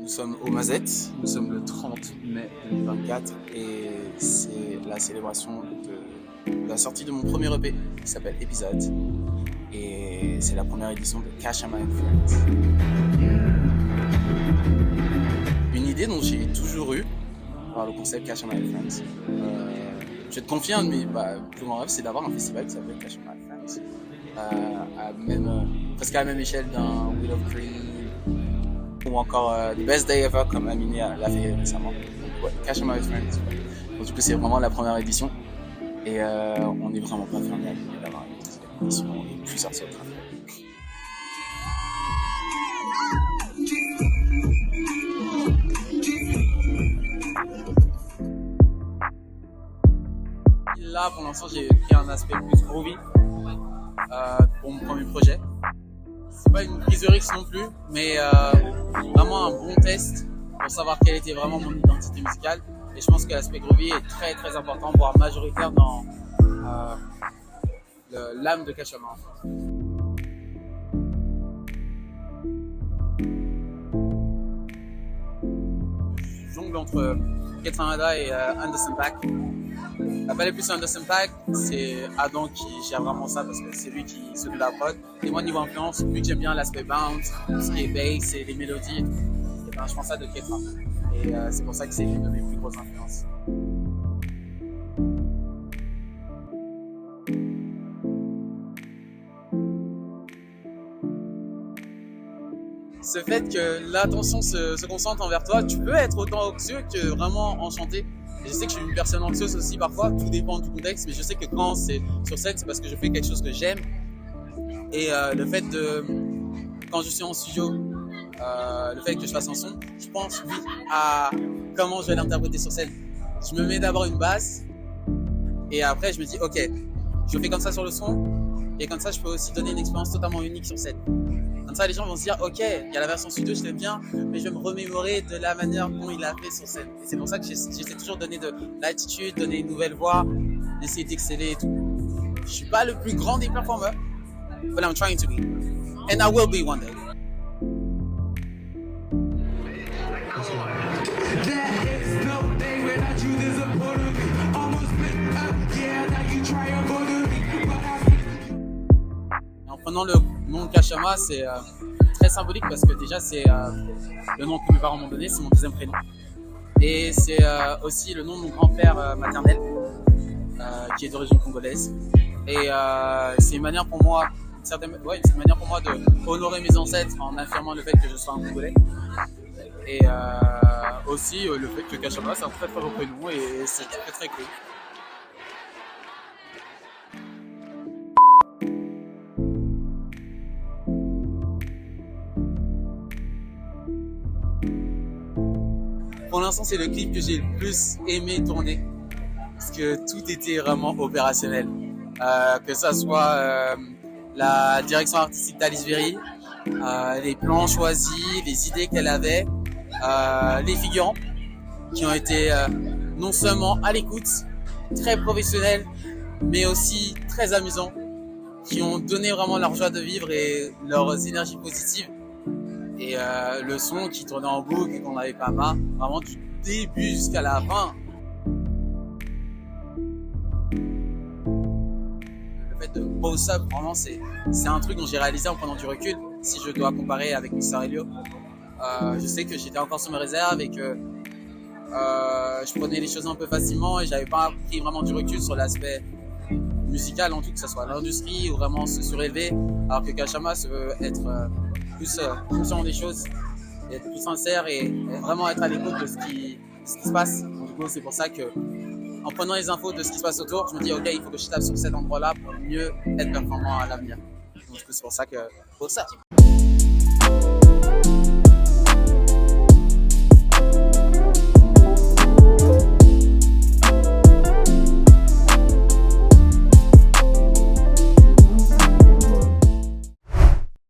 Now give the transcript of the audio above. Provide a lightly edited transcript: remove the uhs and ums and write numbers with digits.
Nous sommes au Mazette, nous sommes le 30 mai 2024 et c'est la célébration de la sortie de mon premier EP qui s'appelle Épisode et c'est la première édition de Cash and My Friends. Une idée dont j'ai toujours eu par le concept Cash and My Friends. Je vais te confier un de mes plus grands rêves, c'est d'avoir un festival qui s'appelle Cash and My Friends, presque à la même échelle d'un Wheel of Green ou encore The Best Day Ever comme Aminé l'a fait récemment. Donc, ouais, Cash and My Friends. Donc, du coup, c'est vraiment la première édition et on n'est vraiment pas fermé à l'idée d'avoir une deuxième édition et plusieurs autres. Là, pour l'instant, j'ai pris un aspect plus groovy pour mon premier projet. C'est pas une prise de risque non plus, mais vraiment un bon test pour savoir quelle était vraiment mon identité musicale. Et je pense que l'aspect groovy est très très important, voire majoritaire dans l'âme de Cash and My Friends. Je jongle entre Ketramada et Anderson .Paak. La palette plus Anderson .Paak, c'est Adam qui gère vraiment ça parce que c'est lui qui s'occupe de la prod. Et moi, niveau influence, vu que j'aime bien l'aspect bounce, ce qui est bass et les mélodies, et ben, je prends ça de Ketra. Et c'est pour ça que c'est une de mes plus grosses influences. Ce fait que l'attention se concentre envers toi, tu peux être autant anxieux que vraiment enchanté. Et je sais que je suis une personne anxieuse aussi parfois, tout dépend du contexte, mais je sais que quand c'est sur scène, c'est parce que je fais quelque chose que j'aime. Et le fait de, quand je suis en studio, le fait que je fasse un son, je pense vite à comment je vais l'interpréter sur scène. Je me mets d'abord une base, et après je me dis, ok, je fais comme ça sur le son, et comme ça je peux aussi donner une expérience totalement unique sur scène. Comme ça, les gens vont se dire, ok, il y a la version studio, je l'aime bien, mais je vais me remémorer de la manière dont il a fait sur scène. Et c'est pour ça que j'essaie toujours de donner de l'attitude, donner une nouvelle voix, d'essayer d'exceller et tout. Je suis pas le plus grand des performeurs, but I'm trying to be. And I will be one day. En prenant le nom de Kashama, c'est très symbolique parce que déjà c'est le nom que mes parents m'ont donné, c'est mon deuxième prénom. Et c'est aussi le nom de mon grand-père maternel qui est d'origine congolaise. Et c'est une manière pour moi, de honorer mes ancêtres en affirmant le fait que je sois un Congolais. Et aussi le fait que Kashama c'est un très très beau prénom et c'est très très cool. Pour l'instant, c'est le clip que j'ai le plus aimé tourner parce que tout était vraiment opérationnel. Que ça soit la direction artistique d'Alice Berry, les plans choisis, les idées qu'elle avait, les figurants qui ont été non seulement à l'écoute, très professionnels, mais aussi très amusants, qui ont donné vraiment leur joie de vivre et leurs énergies positives. Et le son qui tournait en boucle et qu'on n'avait pas marre, vraiment du début jusqu'à la fin. Le fait de boss up, vraiment, c'est un truc dont j'ai réalisé en prenant du recul. Si je dois comparer avec Mr. Elio, je sais que j'étais encore sur mes réserves et que je prenais les choses un peu facilement et j'avais pas pris vraiment du recul sur l'aspect musical en tout, que ce soit l'industrie ou vraiment se surélever, alors que Kashama se veut être plus conscient des choses, et être plus sincère et vraiment être à l'écoute de ce qui se passe. Donc, du coup, c'est pour ça que, en prenant les infos de ce qui se passe autour, je me dis ok, il faut que je tape sur cet endroit-là pour mieux être performant à l'avenir. Donc, c'est pour ça que